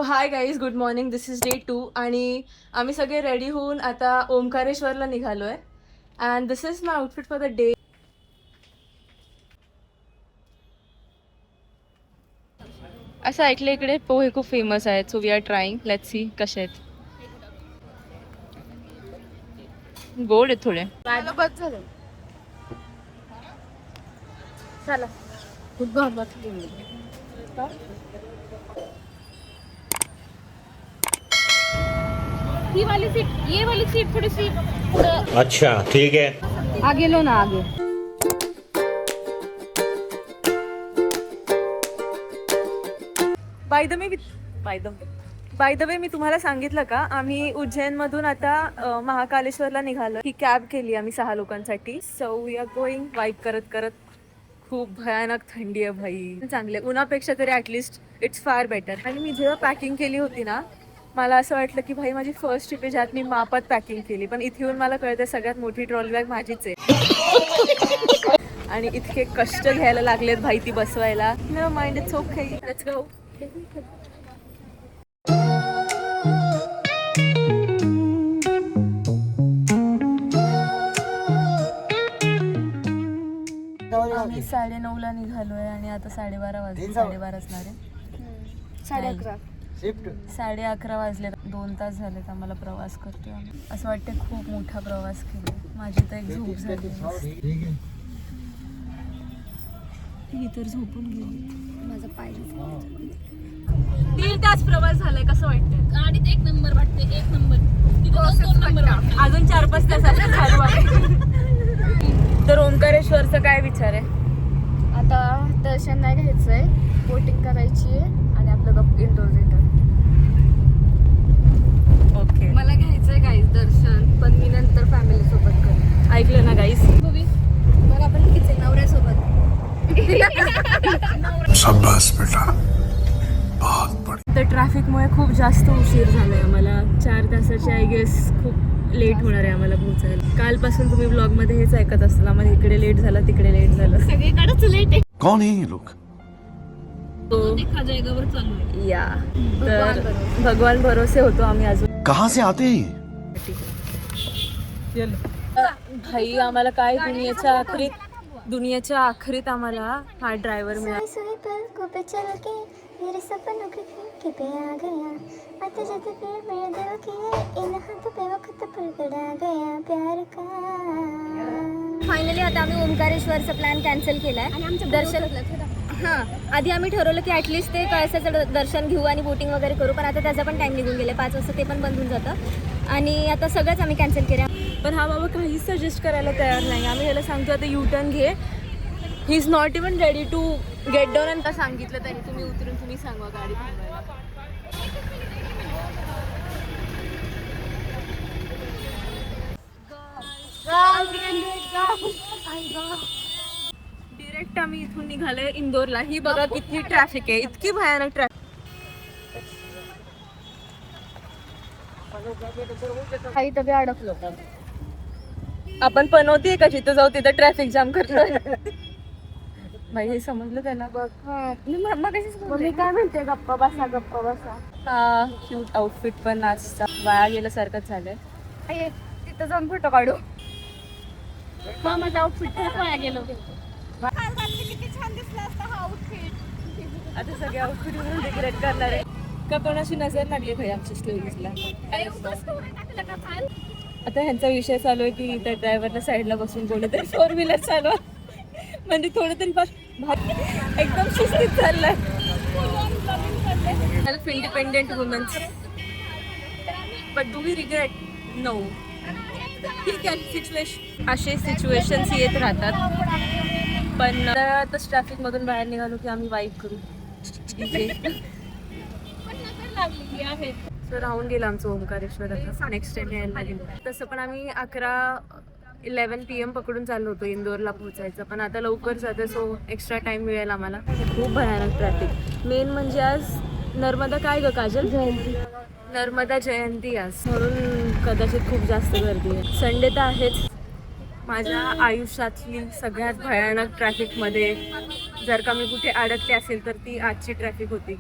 High guys, good morning. This is day 2 आणि आम्ही सगळे रेडी होऊन आता ओमकारेश्वरला निघालोय. And this is my outfit for the day. असं ऐकलं इकडे पोहे खूप फेमस आहेत, so we are trying. Let's see कसे आहेत. गोड आहेत थोडे. चला. ये वाली सीट थोड़ी सी अच्छा ठीक है. आगे लो ना, आगे. बाय द वे मी तुम्हाला सांगितलं का, आम्ही उज्जैनमधून आता महाकालेश्वरला निघालो. ही कॅब केली आम्ही 6 लोकांसाठी. सो वी आर गोईंग वाईक करत करत. खूप भयानक थंडी आहे भाई. चांगले उन्हापेक्षा तरी ॲटलिस्ट इट्स फार बेटर. आणि मी जेव्हा पॅकिंग केली होती ना, मला असं वाटलं की भाई माझी फर्स्ट ट्रिप आहे ज्यात मी मापात पॅकिंग केली. पण इथे येऊन मला कळतं सगळ्यात मोठी ट्रॉली बॅग माझीच आहे. आणि इतके कष्ट घ्यायला लागलेत भाई ती बसवायला. No mind, it's okay, let's go. आम्ही 9:30ला निघालोय आणि आता 12:30 वाजले. 12:30 असणार आहे. 11:30. 11:30 वाजले. 2 तास झालेत आम्हाला प्रवास करतोय आम्ही. असं वाटतं खूप मोठा प्रवास केला. माझी तर एक झोप झाली. ही तर झोपून गेली. माझा पाय 3 तास प्रवास झालाय. कसं वाटतंय? गाडीत एक नंबर वाटते, एक नंबर. दोन नंबर वाटते. अजून 4-5 तासाचं चालू आहे. तर ओंकारेश्वरचा काय विचार आहे? आता दर्शन नाही घ्यायचंय, बोटिंग करायची आहे आणि आपलं इंडोर रिटर्न. ओके, मला घ्यायचंय गाईस दर्शन, पण मी नंतर फॅमिली सोबत करेन. ऐकलं ना गाईस? मला पण घ्यायचंय नवऱ्यासोबत. शाबाश बेटा, बहुत बढिया. तर ट्रॅफिकमुळे खूप जास्त उशीर झालाय आम्हाला. 4 तासाचे आय गेस खूप लेट होणार आहे आम्हाला पोहोचायला. कालपासून तुम्ही ब्लॉगमध्ये हेच ऐकत असताल, आम्हाला इकडे लेट झालं, तिकडे लेट झालं. सगळीकडेच लेट आहे. कौन है ये लोग? तो देखा जाएगा वर चालू आहे. या तर भगवान भरोसे होतो आम्ही अजून. कहाँ से आते हैं ये? भाई आम्हाला काय दुनियाच्या आखरीत आम्हाला हा ड्रायव्हर मिळाला. सोई पलकों पे चल के मेरे सपनों के खिड़की पे आ गया. आते जाते फिर मेरे दिल की इन हाथों पे वक्त पकड़ा गया प्यार का. फायनली आता आम्ही ओंकारेश्वरचा प्लॅन कॅन्सल केलाय आणि आमचं दर्शन. हां, आधी आम्ही ठरवलं की ॲटलिस्ट ते कळसाचं दर्शन घेऊ आणि बोटिंग वगैरे करू, पण आता त्याचा पण टाईम निघून गेले. 5 वाजता ते पण बंद होऊन जातं आणि आता सगळंच आम्ही कॅन्सल केलं. पण हा बाबा काहीच सजेस्ट करायला तयार नाही. आम्ही ह्याला सांगतो आता यू टर्न घे. He is not even ready to get down. आणि सांगितलं त्यांनी तुम्ही उतरून तुम्ही सांगा गाडी थांबवायला. डिरेक्ट आम्ही इथून निघालोय इंदोरला. ही बघा किती ट्रॅफिक आहे, इतकी भयानक ट्रॅफिक. काही तरी अडकलो. आपण पनवतीये का जिथं जाऊ तिथं ट्रॅफिक जाम करतोय. भाई हे समजलं त्याला. बघ मी काय म्हणते, गप्पा बसा गप्पा बसा. हा क्यूट आउटफिट पण आजचा वाया गेल्यासारखंच झालंय. तिथं जाऊन फोटो काढू. माझं आउटफिट वाया गेलो. किती छान दिसला असता हा आउटफिट. आता सगळे आउटफिट वरून रिग्रेट करणार आहे का? कोणाशी नजर लागली भाई आमच्या स्टोरीजला. आता ह्यांचा विषय चालू आहे की त्या ड्रायव्हरला साईडला बसून कोणीतरी 4 व्हीलर चालवा, म्हणजे थोडं तरी एकदम सुस्तीत चाललाय. Self independent womans. But do we regret? No. ठीक आहे, असे सिच्युएशन्स येत राहतात. पण आताच ट्रॅफिकमधून बाहेर निघालो की आम्ही वाईक करू. तर राहून गेलं आमचं ओंकारेश्वर. आता नेक्स्ट टाइम यायला लागेल. तसं पण आम्ही 11 PM पकडून चाललो होतो इंदोरला पोहोचायचं, पण आता लवकर जातं सो एक्स्ट्रा टाइम मिळेल आम्हाला. खूप भयानक ट्रॅफिक. मेन म्हणजे आज नर्मदा काय ग काजल? नर्मदा जयंती आज, म्हणून कदाचित खूप जास्त गर्दी आहे. संडे तर आहेच. माझ्या आयुष्यातली सगळ्यात भयानक ट्रॅफिकमध्ये जर का मी कुठे अडकले असेल तर ती आजची ट्रॅफिक होती.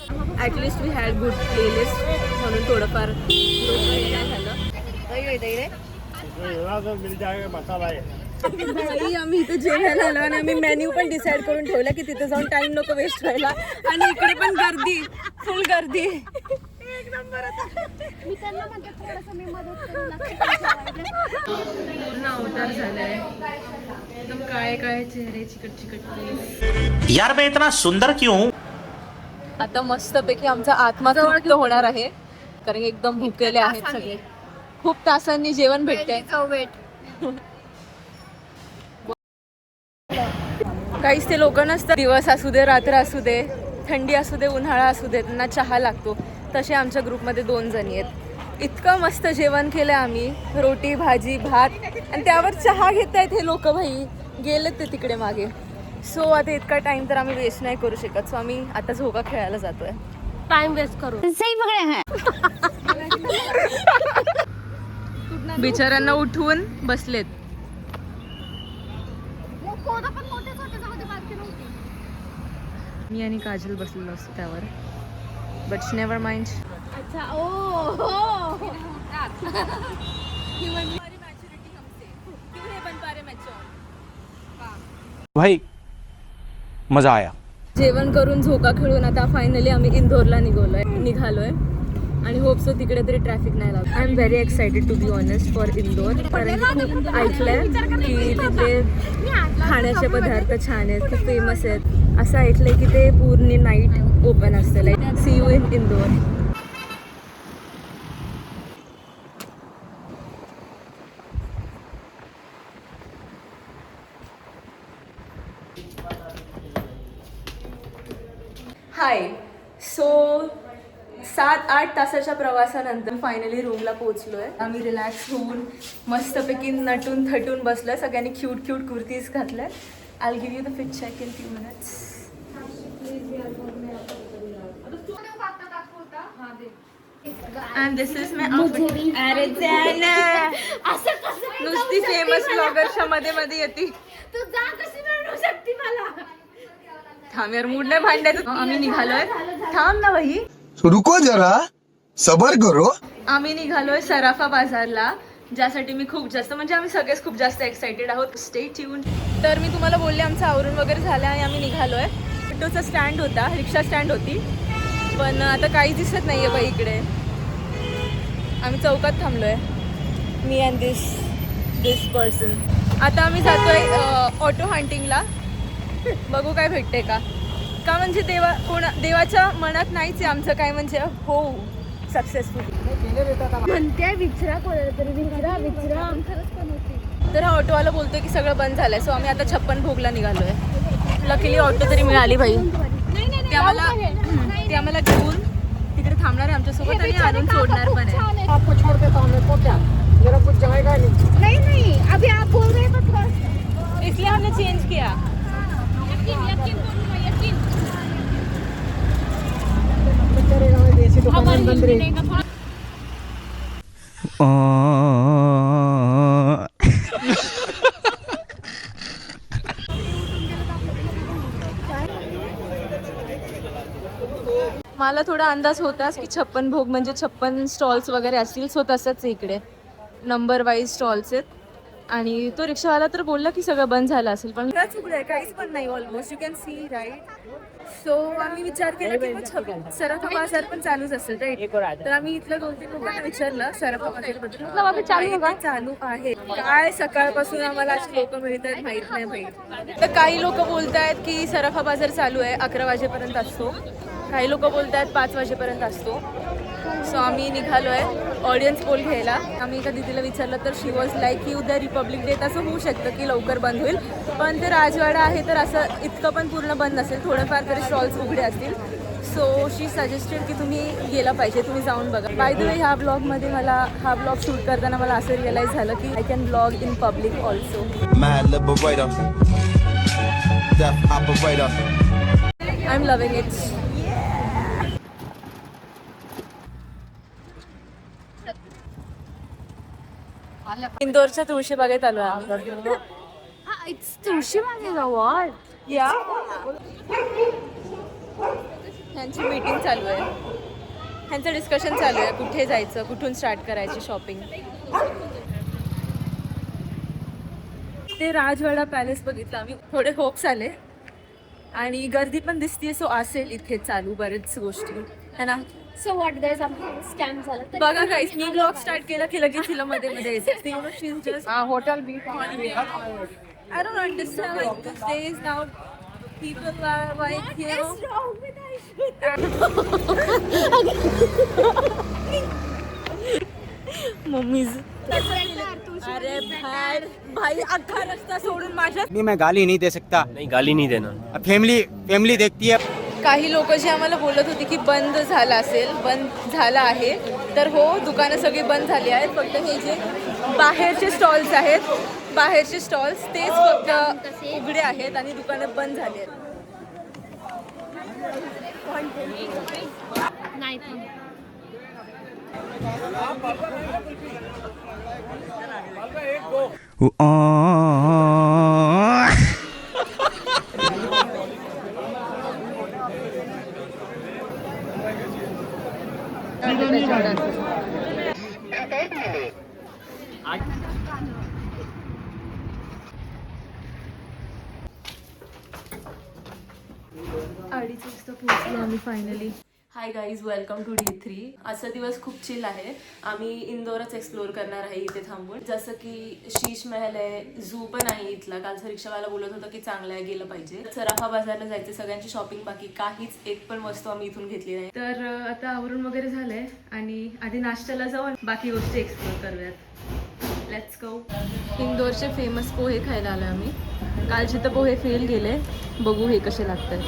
At least we had good playlist म्हणून थोडंफार झालं. भाई आम्ही इथे जेवायला आलो आणि आम्ही मेन्यू पण डिसाईड करून ठेवला की तिथे जाऊन टाइम नको वेस्ट व्हायला. आणि इकडे पण गर्दी, फुल गर्दी. पूर्ण अवतार झालाय एकदम. काय काय चेहरे चिकट चिकट. यार मैं इतना सुंदर क्यों हूँ? आता मस्तपैकी आमचा आत्मा तृप्त होणार आहे कारण एकदम भुकेले आहेत सगळे. खूप तासांनी जेवण भेटतंय. काहीच ते लोक नसतं, दिवस असू दे रात्र असू दे थंडी असू दे उन्हाळा असू दे त्यांना चहा लागतो. तसे आमच्या ग्रुपमध्ये 2 जणी आहेत. इतकं मस्त जेवण केलं आम्ही, रोटी भाजी भात आणि त्यावर चहा घेत आहेत हे लोक. भाई गेलेत ते तिकडे मागे. सो आता इतका टाइम तर आम्ही वेस्ट नाही करू शकत. सो आम्ही आता झोका खेळायला जातोय. टाइम वेस्ट करू. बिचाऱ्यांना उठवून बसलेत. मी आणि काजल बसलेलो असतो त्यावर. But never mind. अच्छा ओ भाई मजा आया. जेवण करून झोका खेळून आता फायनली आम्ही इंदोरला निघालोय आणि होप सो तिकडे तरी ट्रॅफिक नाही लागत. I am very excited to be honest for Indore. कारण खूप ऐकलंय की तिथे खाण्याचे पदार्थ छान आहेत, खूप फेमस आहेत. असं ऐकलंय की ते पूर्ण नाईट ओपन असतं. Like see you in Indore. Hi. So 7-8 तासाच्या प्रवासानंतर फायनली रूमला पोहोचलोय. आम्ही रिलॅक्स होऊन मस्तपैकी नटून थटून बसलोय. सगळ्यांनी क्यूट क्यूट कुर्तीज घातल्या. I will give you the fit check in few minutes. And this is my outfit. अरे जाना नुसती फेमस ब्लॉगरच्या मध्ये मध्ये येते. तू जा कशी मिळू शकते मला. थांब यार, मूड नाही भांडायचं. आम्ही निघालोय. थांब ना भाई, रुको जरा सबर करो. आम्ही निघालोय सराफा बाजारला, ज्यासाठी मी खूप जास्त म्हणजे आम्ही सगळेच खूप जास्त एक्साइटेड आहोत. Stay tune. तर मी तुम्हाला बोलले आमचं आवरून वगैरे झालं आणि आम्ही निघालोय. ऑटोचा स्टँड होता, रिक्षा स्टँड होती, पण आता काही दिसत नाहीये बाई इकडे. आम्ही चौकात थांबलोय, मी अँड दिस पर्सन. आता आम्ही जातोय ऑटो हंटिंगला. बघू काय भेटते का म्हणजे देवाच्या मनात नाहीच आहे आमचं काय म्हणजे हो सक्सेसफुल म्हणते. विचारा कोणाला तरी, विचारा. तर हा ऑटोवाला बोलतोय की सगळं बंद झालंय. सो आम्ही आता 56 भोगला निघालोय. लकीली ऑटो तरी मिळाली भाई. ती आम्हाला घेऊन तिकडे थांबणार आहे आमच्यासोबत आणि आणून सोडणार पण आहे. नहीं अभी आप बोल रहे हैं तो इसलिए हमने चेंज किया. मला थोडा अंदाज होताच की 56 भोग म्हणजे 56 स्टॉल्स वगैरे असतील. सो तसंच इकडे नंबर वाईज स्टॉल्स आहेत. आणि तो रिक्षावाला तर बोलला की सगळं बंद झालं असेल, पण काहीच पण नाही. Almost you can see right. So आम्ही विचार केला की सराफा बाजार पण चालूच असेल राईट. तर आम्ही इथलं 2-3 लोकांना विचारलं सराफा बाजार चालू आहे काय. सकाळपासून आम्हाला अशी लोक मिळत आहेत माहित नाही माहीत. तर काही लोक बोलतायत की सराफा बाजार चालू आहे 11 वाजेपर्यंत असतो. काही लोक बोलतायत 5 वाजेपर्यंत असतो. सो आम्ही निघालो आहे ऑडियन्स पोल घ्यायला. आम्ही एका दीदीला विचारलं तर शी वॉज लाईक की उद्या रिपब्लिक डे असं होऊ शकतं की लवकर बंद होईल, पण ते राजवाडा आहे तर असं इतकं पण पूर्ण बंद नसेल, थोडंफार तरी स्टॉल्स उघडे असतील. सो शी सजेस्टेड की तुम्ही गेला पाहिजे, तुम्ही जाऊन बघा. बाय द वे ह्या ब्लॉगमध्ये मला हा ब्लॉग शूट करताना मला असं रिअलाईज झालं की I can blog in public also. I am loving it. इंदोरच्या तुळशीबागेत आलो आहे. तुळशी मागे गावात या ह्यांची मीटिंग चालू आहे, ह्यांचं डिस्कशन चालू आहे कुठे जायचं, कुठून स्टार्ट करायची शॉपिंग. ते राजवाडा पॅलेस बघितलं आम्ही, थोडे होप्स आले आणि गर्दी पण दिसतीये, सो असेल इथे चालू बरेच गोष्टी है ना. सो व्हॉट गाईज स्कॅम झालं तर बघा गाईस, मी ब्लॉग स्टार्ट केला की लगेच तिला मध्ये मध्ये होटल भी I don't understand, like these days now people are like, you know, mummies. अरे भाई अख्खा रस्ता सोडून माझ्या. मैं गाली नहीं दे सकता. नहीं गाली नहीं देना. फैमिली देखती है. काही लोक जी आम्हाला बोलत होती की बंद झाला असेल, बंद झाला आहे, तर हो दुकानं सगळी बंद झाली आहेत. फक्त हे जे बाहेरचे स्टॉल्स आहेत, बाहेरचे स्टॉल्स तेच फक्त उघडे आहेत आणि दुकानं बंद झाली आहेत. नाही अडीच वाजता पोहोचलो आम्ही finally. Hi guys, welcome to D3. आजचा दिवस खूप चिल आहे. आम्ही इंदोरच एक्सप्लोअर करणार आहे इथे थांबून. जसं की शीश महल आहे, झू पण आहे इथला. कालचा रिक्षावाला बोलत होता की चांगलं आहे, गेलं पाहिजे. सराफा बाजारला जायचं, सगळ्यांची शॉपिंग बाकी, काहीच एक पण वस्तू आम्ही इथून घेतली नाही. तर आता आवरून वगैरे झालंय आणि आधी नाश्त्याला जाऊ, बाकी गोष्टी एक्सप्लोअर करूयात. Let's go. इंदोरचे फेमस पोहे खायला आलो आम्ही. कालचे तर पोहे फेल गेले, बघू हे कसे लागतात.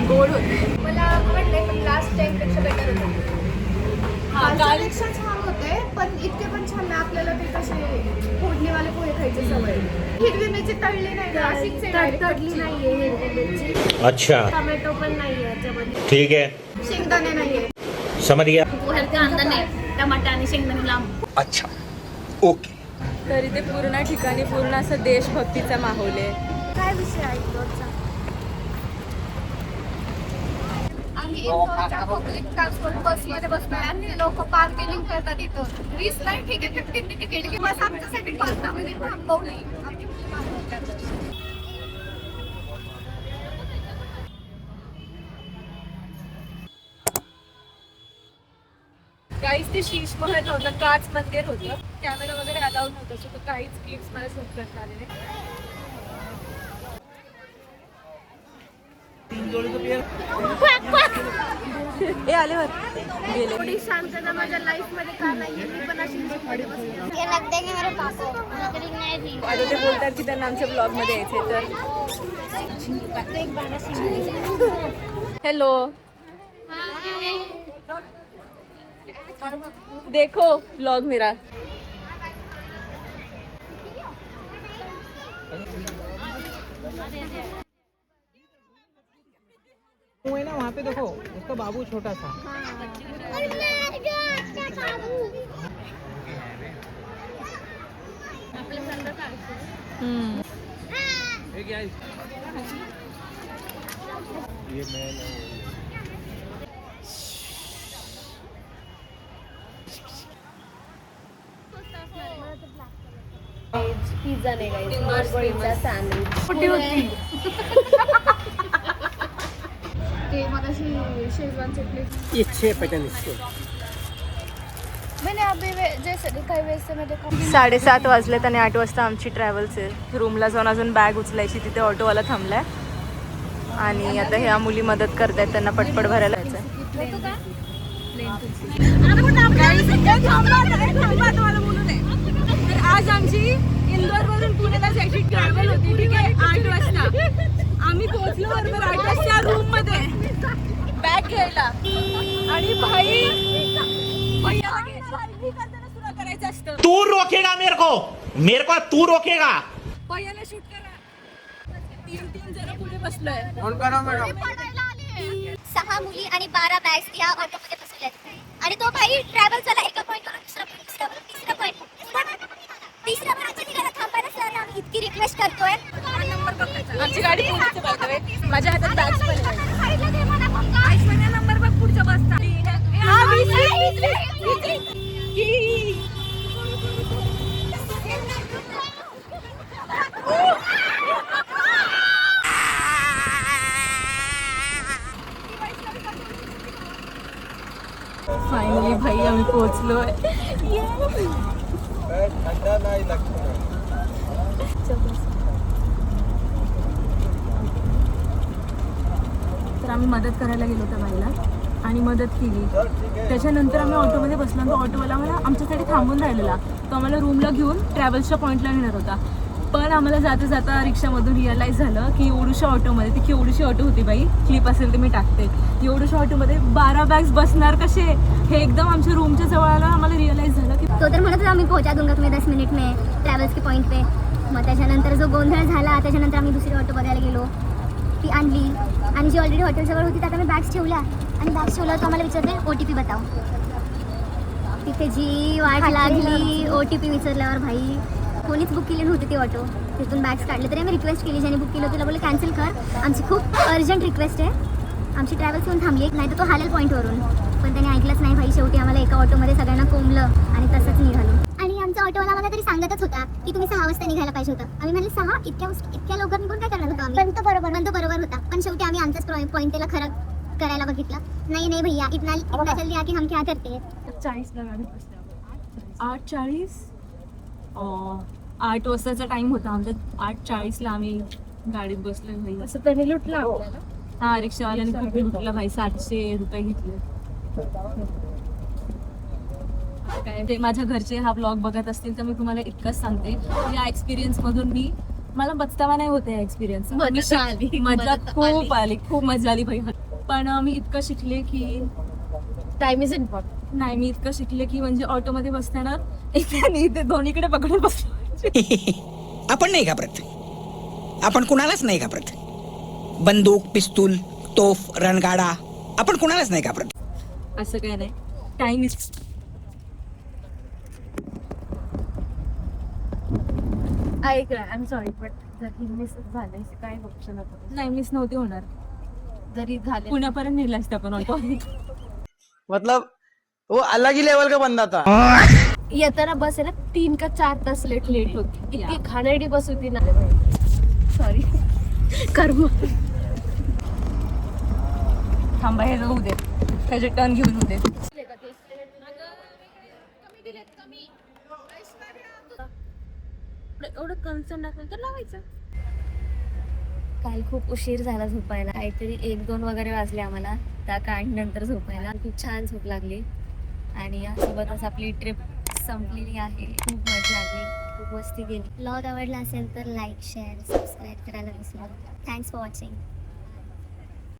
गोड होते. मला आवडले पण लास्ट टाइम पेक्षा बेटर होते. कालपेक्षा छान होते पण इतके पण छान नाही. आपल्याला ते कसे फोडणीवाले पोहे खायचे सवय. हिरवी मिरची तळली नाही ना, अशीच तडली नाहीये हिरवी मिरची, अच्छा टोमॅटो पण नाहीये याच्यामध्ये, ठीक है, शेंगदाणे नाहीये. समझ गया. पोह्यात कांदा नाही, टमाटा आणि शेंगदाणे लांब. अच्छा ओके. तर इथे पूर्ण ठिकाणी पूर्ण असं देशभक्तीचा माहोल आहे. काय विषय आहे इंदोरचा? आम्ही इंदोरच्या पब्लिक ट्रान्सपोर्ट बसमध्ये बसलोय आणि लोक पार्किंग करतात इथं. 20 नाही, ठीक आहे 15 तिकीट की बस आमच्यासाठी पार्कामध्ये थांबवली. काहीच ते शीश महल होतं, काच मंदिर होतं, कॅमेरा वगैरे अलाउड नव्हतं, सो काहीच क्लिप्स मला शूट करता आले नाही. हे आल्यावर गेले. थोडी शांतता माझ्या लाईफ मध्ये का नाहीये? मी पण अशी बसले. ये लगता है कि मेरे पापा नहीं थी. आता ते बोलतात की त्यांना आमच्या ब्लॉग मध्ये यायचे. तर हॅलो, देखो ब्लॉग मेरा. वो है ना वहाँ पे देखो, उसका बाबू छोटा सा. पिझ्झा नाही गाईज, इंदोर famous. सँडविच. कुठे होती ते मग अशी शेजवान चटणी. ये 6 पैटर्न इसके. मैंने अभी जैसे दिखाई वैसे मैं देखा. 7:30 वाजलेत आणि 8 वाजता आमची ट्रॅव्हल्स आहे. रूमला जाऊन अजून बॅग उचलायची, तिथे ऑटोवाला थांबलाय आणि आता ह्या मुली मदत करतायत त्यांना पटपट भरायला जायचं. आज आमची इंदोरवरून पुण्याला जायची ट्रॅव्हल होती, ठीक आहे. 8 वाजता आम्ही पोहोचलो बरोबर 8 वाजता रूम मध्ये बॅग घ्यायला आणि भाई सुद्धा करायचं असतं. तू रोकेगा मेरे को तू रोकेगा. पहिल्याला शूट करा. 3 जण पुढे बसलोय. ऑन करो मैडम. 6 मुली आणि 12 बॅग्स या ऑटोमध्ये बसवल्यात आणि तो भाई ट्रॅव्हलचा एका पॉइंटवर तिसरा पॉइंट तिसरा पण निघाला थांबायला. सर आम्ही इतकी रिक्वेस्ट करतोय. आमची गाडी पुढे माझ्या हातात बॅग्स पण आहे. फायनली भाई आम्ही पोहोचलोय. ठंडा नाही लागतो. तर आम्ही मदत करायला गेलो त्या बाईला आणि मदत केली. त्याच्यानंतर आम्ही ऑटोमध्ये बसलो आणि तो ऑटोवाला आम्हाला आमच्यासाठी थांबून राहिलेला. तो आम्हाला रूमला घेऊन ट्रॅव्हल्सच्या पॉईंटला नेणार होता. पण आम्हाला जाता जाता रिक्षामधून रिअलाईज झालं की एवढूशा ऑटोमध्ये, ती केवढीशी ऑटो होती बाई, क्लिप असेल तर मी टाकते, एवढूशा ऑटोमध्ये 12 बॅग्स बसणार कसे, हे एकदम आमच्या रूमच्या जवळ आलं. आम्हाला रिअलाईज झालं की तो तर म्हणत होता आम्ही पोहोचा दूंगा तुम्हें 10 मिनिट में ट्रॅव्हल्स के पॉईंट पे. मग त्याच्यानंतर जो गोंधळ झाला, त्याच्यानंतर आम्ही दुसरी ऑटो बघायला गेलो, ती आणली आणि जी ऑलरेडी हॉटेलजवळ होती त्यात आम्ही बॅग्स ठेवल्या आणि बॅग्स ठेवल्यावर तो आम्हाला विचारते OTP बताओ. तिथे जी वाट लागली OTP विचारल्यावर. भाई कोणीच बुक केली नव्हती ती ऑटो. तिथून बॅग्स काढले तरी आम्ही रिक्वेस्ट केली, ज्याने बुक केलं तिला बोलले कॅन्सल कर, आमची खूप अर्जंट रिक्वेस्ट आहे. आमची ट्रॅव्हल्स येऊन थांबली, नाही तर तो हालेल पॉईंटवरून. पण त्याने ऐकलंच नाही भाई. शेवटी आम्हाला एका ऑटोमध्ये सगळ्यांना कोंबलं आणि तसंच निघालो. आणि आमचा ऑटोवाला आम्हाला तरी सांगतच होता की तुम्ही 6 वाजता निघायला पाहिजे होतं. आम्ही म्हणले 6 इतक्या लवकर निघून काय करणार होतो आम्ही. पण तो बरोबर होता. पण शेवटी आम्ही आमचाच पॉईंट त्याला खरं करायला बघितलं. नाही भैया इतना जल्दी आके हम क्या करते हैं. 40ला गाडी बसल्या. 8:40 8 वाजताचा टाइम होता आमचा. 8:40ला आम्ही गाडीत बसलो भाई. असं त्याने लुटला आपल्याला. हा, रिक्षावाल्याने खूप लुटला भाई. 700 रुपये घेतले. काय ते माझ्या घरचे हा ब्लॉग बघत असतील तर मी तुम्हाला इतकंच सांगते, या एक्सपिरियन्स मधून मला पछतावा नाही होते. एक्सपिरियन्स मजा खूप आली, खूप मजा आली भाई. पण मी इतकं शिकले की टाइम इज इम्पॉर्टंट. नाही, मी इतकं शिकले की म्हणजे ऑटोमध्ये बसताना इथे दोन्हीकडे पकडून बसलो. आपण नाही घाबरत, आपण कुणालाच नाही घाबरत. बंदूक, पिस्तूल, तोफ, रणगाडा, आपण कुणालाच नाही घाबरत. असं काय नाही. टाइम इज ऐक, आय एम सॉरी बट जर ही मिस झालं काय ऑप्शन होतं. नाही, मिस नव्हती होणार. जरी झाले पुण्यापर्यंत नेला असता पण ऑटो. मतलब वो अलग ही लेवल का बंदा था. येताना बस आहे ना 3 का 4 तास लेट होती. इतकी घाणेरडी बस होती ना. सॉरी कर्म. थांबा, हे जाऊ दे, त्याचे टर्न घेऊन होते. एवढं कन्सर्न असेल तर लावायचं. काल खूप उशीर झाला झोपायला. काहीतरी 1-2 वगैरे वाजले आम्हाला त्या नंतर झोपायला. खूप छान झोप लागली आणि यासोबतच आपली ट्रिप संपलेली आहे. खूप मजा आली, खूप मस्ती गेली. ब्लॉग आवडला असेल तर लाईक, शेअर, सबस्क्राईब करायला विसरू नका. Thanks for watching.